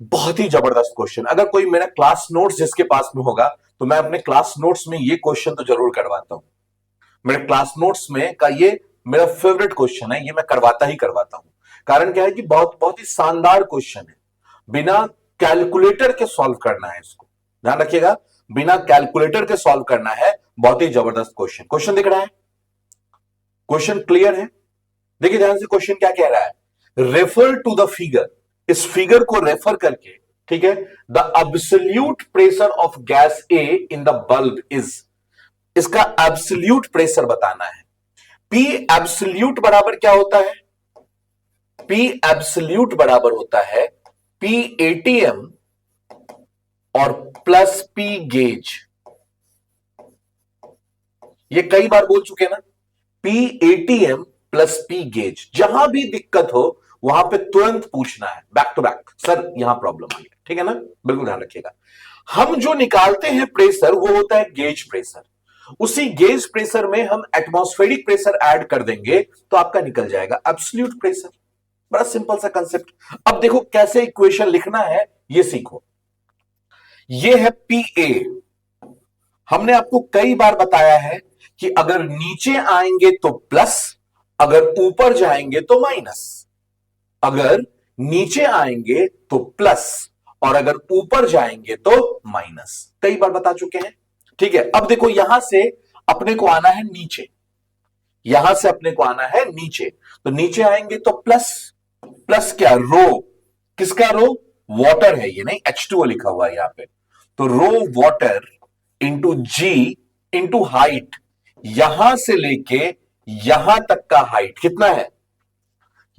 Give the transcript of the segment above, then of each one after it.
बहुत ही जबरदस्त क्वेश्चन। अगर कोई मेरा क्लास नोट्स जिसके पास में होगा तो मैं अपने क्लास नोट्स में ये क्वेश्चन तो जरूर करवाता हूं। मेरे क्लास नोट्स में का ये मेरा फेवरेट क्वेश्चन है, ये मैं करवाता ही करवाता हूं। कारण क्या है कि बहुत बहुत ही शानदार क्वेश्चन है। बिना कैलकुलेटर के सॉल्व करना है इसको, ध्यान रखिएगा। बिना कैलकुलेटर के सॉल्व करना है। बहुत ही जबरदस्त क्वेश्चन। क्वेश्चन दिख रहा है? क्वेश्चन क्लियर है? देखिए ध्यान से, क्वेश्चन क्या कह रहा है। रेफर टू द फिगर, इस फिगर को रेफर करके, ठीक है, the absolute pressure of gas A in the bulb is, इसका एब्सोल्यूट प्रेशर बताना है। पी एब्सोल्यूट बराबर क्या होता है? पी एब्सोल्यूट बराबर होता है पी एटीएम और प्लस पी गेज। ये कई बार बोल चुके ना, P ATM plus P gauge. जहां भी दिक्कत हो वहां पे तुरंत पूछना है, बैक टू बैक, सर यहां प्रॉब्लम आ गया, ठीक है ना। बिल्कुल ध्यान रखिएगा। हम जो निकालते हैं प्रेशर वो होता है गेज प्रेशर। उसी गेज प्रेशर में हम एटमॉस्फेरिक प्रेशर ऐड कर देंगे तो आपका निकल जाएगा एब्सोल्यूट प्रेशर। बड़ा सिंपल सा कंसेप्ट। अब देखो कैसे इक्वेशन लिखना है ये सीखो। ये है पी ए। हमने आपको कई बार बताया है कि अगर नीचे आएंगे तो प्लस, अगर ऊपर जाएंगे तो माइनस। अगर नीचे आएंगे तो प्लस और अगर ऊपर जाएंगे तो माइनस। कई बार बता चुके हैं, ठीक है। अब देखो यहां से अपने को आना है नीचे, यहां से अपने को आना है नीचे। तो नीचे आएंगे तो प्लस, प्लस क्या, रो, किसका रो, वाटर है ये, नहीं H2O लिखा हुआ है यहां पे। तो रो water into G into height, यहां से लेके यहां तक का हाइट कितना है,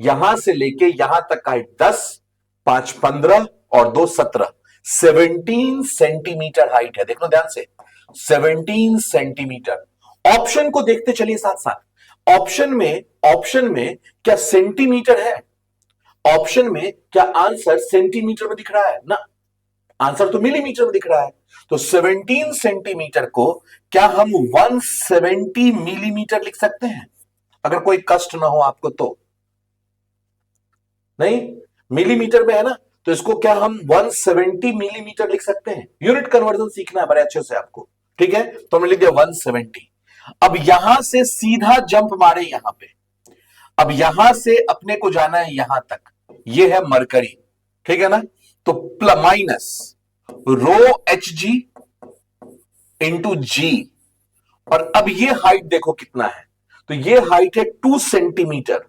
यहां से लेके यहां तक का हाइट 10, 5 15 और 2 17, 17 सेंटीमीटर हाइट है। देखो ध्यान से, 17 सेंटीमीटर। ऑप्शन को देखते चलिए साथ साथ। ऑप्शन में क्या सेंटीमीटर है? ऑप्शन में क्या आंसर सेंटीमीटर में दिख रहा है ना? आंसर तो मिलीमीटर में दिख रहा है। तो 17 सेंटीमीटर को क्या हम 170 मिलीमीटर लिख सकते हैं? अगर कोई कष्ट ना हो आपको तो। नहीं, मिलीमीटर में है ना, तो इसको क्या हम 170 मिलीमीटर लिख सकते हैं? यूनिट कन्वर्जन सीखना है बड़े अच्छे से आपको, ठीक है। तो हमने लिख दिया 170। अब यहां से सीधा जंप मारे यहां पे। अब यहां से अपने को जाना है यहां तक, ये है मरकरी, ठीक है ना। तो minus rho H G into G, और अब ये हाइट देखो कितना है। तो ये हाइट है 2 सेंटीमीटर।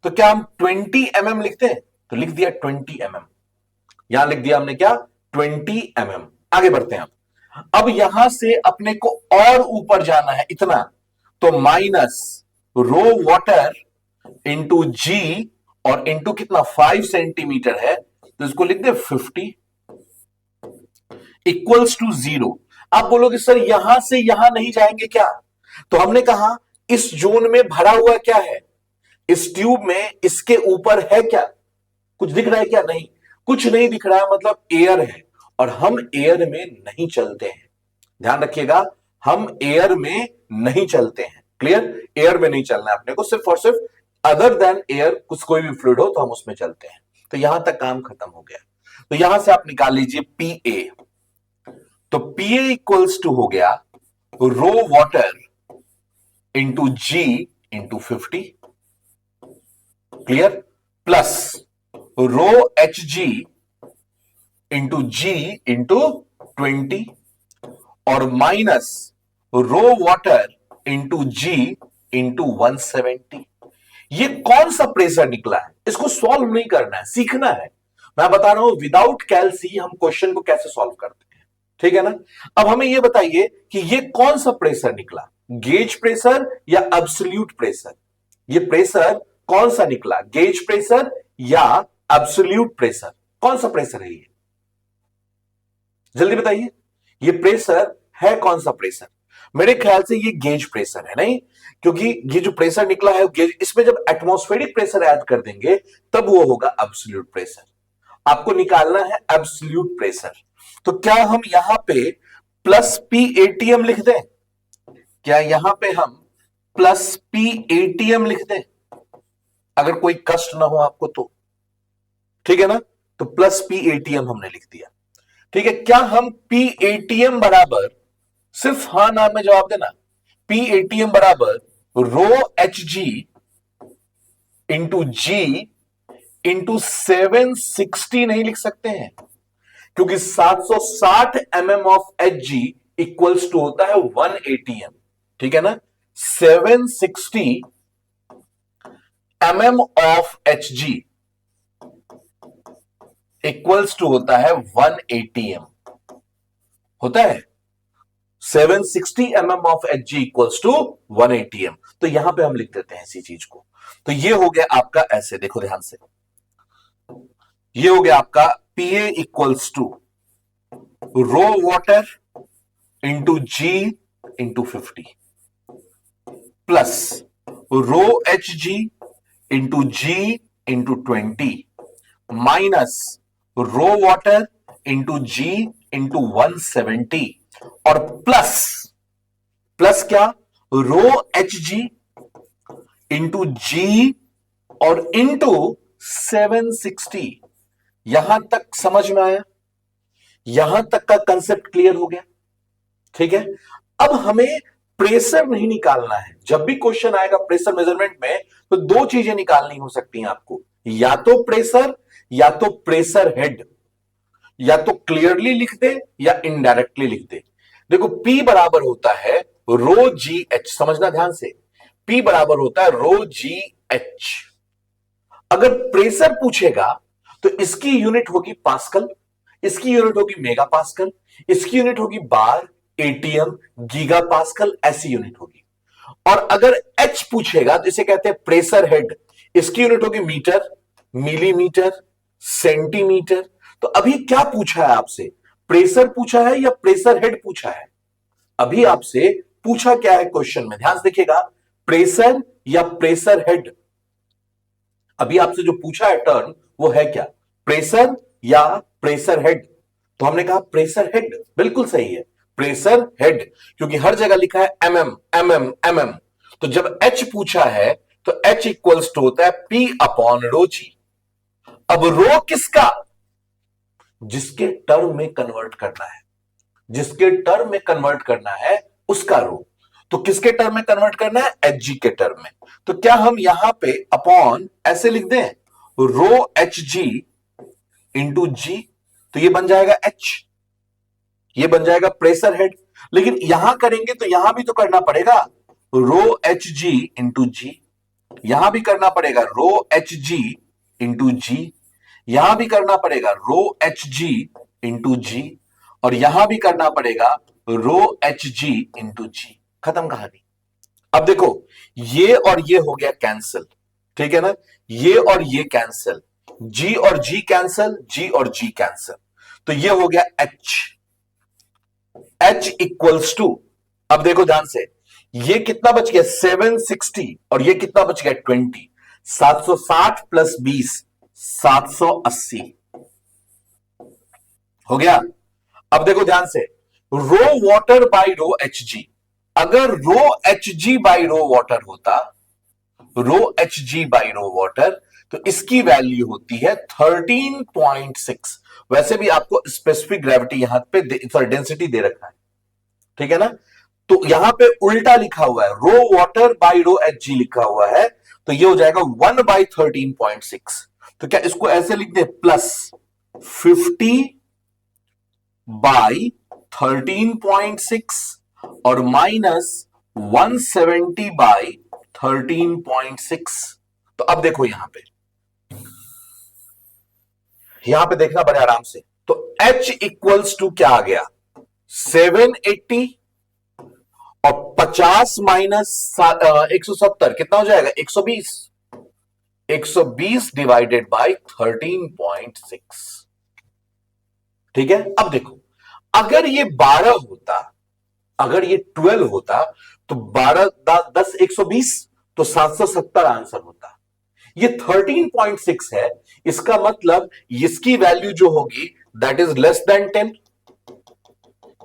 तो क्या हम 20 mm लिखते हैं? तो लिख दिया 20 mm। यहां लिख दिया हमने क्या, 20 mm। आगे बढ़ते हैं अब यहां से अपने को और ऊपर जाना है इतना। तो minus rho water into G और इंटू कितना, 5 सेंटीमीटर है, तो इसको लिख दे 50 इक्वल्स टू 0। आप बोलोगे सर यहां से यहां नहीं जाएंगे क्या? तो हमने कहा इस जोन में भरा हुआ क्या है, इस ट्यूब में इसके ऊपर है क्या, कुछ दिख रहा है क्या? नहीं, कुछ नहीं दिख रहा है, मतलब एयर है। और हम एयर में नहीं चलते हैं, ध्यान रखिएगा, हम एयर में नहीं चलते हैं। क्लियर? एयर में नहीं चलना है अपने को, सिर्फ और सिर्फ अदर देन एयर कुछ कोई भी फ्लूइड हो तो हम उसमें चलते हैं। तो यहां तक काम खत्म हो गया। तो यहां से आप निकाल लीजिए पी ए। तो पी ए इक्वल्स टू हो गया rho water into G into 50, clear, plus rho H G into G into 20 और minus rho water into G into 170। ये कौन सा प्रेशर निकला है? इसको सॉल्व नहीं करना है, सीखना है। मैं बता रहा हूं विदाउट कैलसी हम क्वेश्चन को कैसे सॉल्व करते हैं, ठीक है ना। अब हमें यह बताइए कि ये कौन सा प्रेशर निकला, गेज प्रेशर या एब्सोल्यूट प्रेशर? ये प्रेशर कौन सा निकला, गेज प्रेशर या एब्सोल्यूट प्रेशर? कौन सा प्रेशर है ये, जल्दी बताइए। ये प्रेशर है कौन सा प्रेशर? मेरे ख्याल से ये गेज प्रेशर है, नहीं, क्योंकि ये जो प्रेशर निकला है गेज, इसमें जब एटमॉस्फेरिक प्रेशर ऐड कर देंगे तब वो होगा एब्सोल्यूट प्रेशर। आपको निकालना है एब्सोल्यूट प्रेशर। तो क्या हम यहां पे प्लस पी एटीएम लिख दें? क्या यहां पे हम प्लस पी एटीएम लिख दें? अगर कोई कष्ट ना हो आपको तो, ठीक है ना। तो प्लस पी एटीएम हमने लिख दिया। ठीक है, क्या हम पी एटीएम बराबर, सिर्फ हाँ ना में जवाब देना, पी एटीएम बराबर rho H G into G into 760 नहीं लिख सकते हैं? क्योंकि 760 mm of H G equals to होता है 1 एटीएम। ठीक है ना, 760 mm of H G equals to होता है 1 एटीएम, होता है 760 mm of H G equals to 1 atm. तो यहां पे हम लिख देते हैं इसी चीज को। तो ये हो गया आपका, ऐसे देखो ध्यान से, ये हो गया आपका PA equals to rho water into G into 50 plus rho H G into G into 20 minus rho water into G into 170 और प्लस, प्लस क्या, रो एच जी इंटू जी और इंटू 760। यहां तक समझ में आया? यहां तक का कंसेप्ट क्लियर हो गया? ठीक है, अब हमें प्रेशर नहीं निकालना है। जब भी क्वेश्चन आएगा प्रेशर मेजरमेंट में, तो दो चीजें निकालनी हो सकती हैं आपको, या तो प्रेशर या तो प्रेशर हेड। या तो क्लियरली लिख दे या इनडायरेक्टली लिख दे। देखो P बराबर होता है रो जी एच, समझना ध्यान से, P बराबर होता है रो जी एच। अगर प्रेशर पूछेगा तो इसकी यूनिट होगी पास्कल, इसकी यूनिट होगी मेगा पास्कल, इसकी यूनिट होगी बार, एटीएम, गीगा पास्कल, ऐसी यूनिट होगी। और अगर H पूछेगा तो इसे कहते हैं प्रेशर हेड, इसकी यूनिट होगी मीटर, मिलीमीटर, सेंटीमीटर। तो अभी क्या पूछा है आपसे, प्रेशर पूछा है या प्रेशर हेड पूछा है? अभी आपसे पूछा क्या है क्वेश्चन में, ध्यान से देखिएगा, प्रेशर या प्रेशर हेड। अभी आपसे जो पूछा है टर्म वो है क्या, प्रेशर या प्रेशर हेड? तो हमने कहा प्रेशर हेड, बिल्कुल सही है, प्रेशर हेड, क्योंकि हर जगह लिखा है एमएम एमएम एमएम। तो जब H पूछा है तो H इक्वल्स टू होता है P अपॉन रो जी। अब रो किसका, जिसके टर्म में कन्वर्ट करना है, जिसके टर्म में कन्वर्ट करना है उसका रो। तो किसके टर्म में कन्वर्ट करना है, एच जी के टर्म में। तो क्या हम यहां पे अपॉन ऐसे लिख दें, रो एच जी इंटू जी, तो ये बन जाएगा H, ये बन जाएगा प्रेशर हेड। लेकिन यहां करेंगे तो यहां भी तो करना पड़ेगा रो एच जी इंटू जी, यहां भी करना पड़ेगा रो एच जी इंटू जी, यहां भी करना पड़ेगा रो एच जी इंटू जी, और यहां भी करना पड़ेगा रो एच जी इंटू जी। खत्म कहानी। अब देखो, ये और ये हो गया कैंसिल, ठीक है ना, ये और ये कैंसिल, जी और जी कैंसिल, जी और जी कैंसिल, तो ये हो गया H, H इक्वल्स टू, अब देखो ध्यान से, ये कितना बच गया 760 और ये कितना बच गया 20, 760 प्लस 20 780 हो गया। अब देखो ध्यान से, rho water by rho H G, अगर rho H G by rho water होता, rho H G by rho water, तो इसकी वैल्यू होती है 13.6। वैसे भी आपको स्पेसिफिक ग्रेविटी यहां पे सॉरी डेंसिटी दे रखा है, ठीक है ना, तो यहां पे उल्टा लिखा हुआ है, rho water by rho H G लिखा हुआ है, तो ये हो जाएगा 1/13.6। तो क्या इसको ऐसे लिख दे, प्लस 50/13.6 और माइनस 170/13.6। तो अब देखो यहां पे देखना बड़े आराम से, तो H इक्वल्स टू क्या आ गया 780 और 50 माइनस 170 कितना हो जाएगा 120, 120 डिवाइडेड बाय 13.6। ठीक है, अब देखो, अगर ये 12 होता, अगर ये 12 होता, तो 12 10 120, तो 770 आंसर होता। ये 13.6 है, इसका मतलब इसकी वैल्यू जो होगी दैट इज लेस देन 10,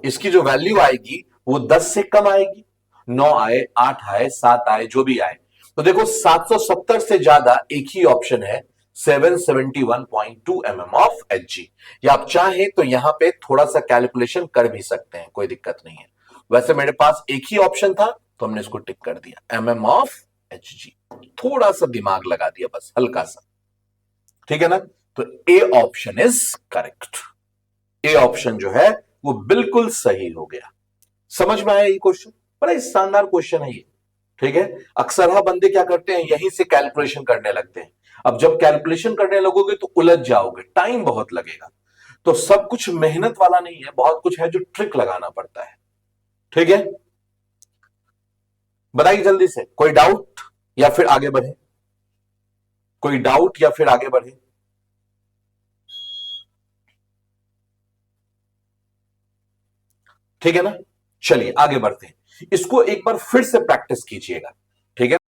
इसकी जो वैल्यू आएगी वो 10 से कम आएगी, 9 आए, 8 आए, 7 आए, जो भी आए। तो देखो 770 से ज्यादा एक ही ऑप्शन है, 771.2 mm ऑफ Hg। या आप चाहें तो यहां पे थोड़ा सा कैलकुलेशन कर भी सकते हैं, कोई दिक्कत नहीं है। वैसे मेरे पास एक ही ऑप्शन था तो हमने इसको टिक कर दिया, mm ऑफ Hg। थोड़ा सा दिमाग लगा दिया बस, हल्का सा, ठीक है ना। तो A option is correct. A option जो है वो बिल्कुल सही हो गया। समझ में आया ये क्वेश्चन? बड़ा ही शानदार क्वेश्चन है ये, ठीक है। अक्सर हाँ बंदे क्या करते हैं, यहीं से कैलकुलेशन करने लगते हैं। अब जब कैलकुलेशन करने लगोगे तो उलझ जाओगे, टाइम बहुत लगेगा। तो सब कुछ मेहनत वाला नहीं है, बहुत कुछ है जो ट्रिक लगाना पड़ता है, ठीक है। बताइए जल्दी से, कोई डाउट या फिर आगे बढ़े? कोई डाउट या फिर आगे बढ़े? ठीक है ना। चलिए आगे बढ़ते हैं, इसको एक बार फिर से प्रैक्टिस कीजिएगा।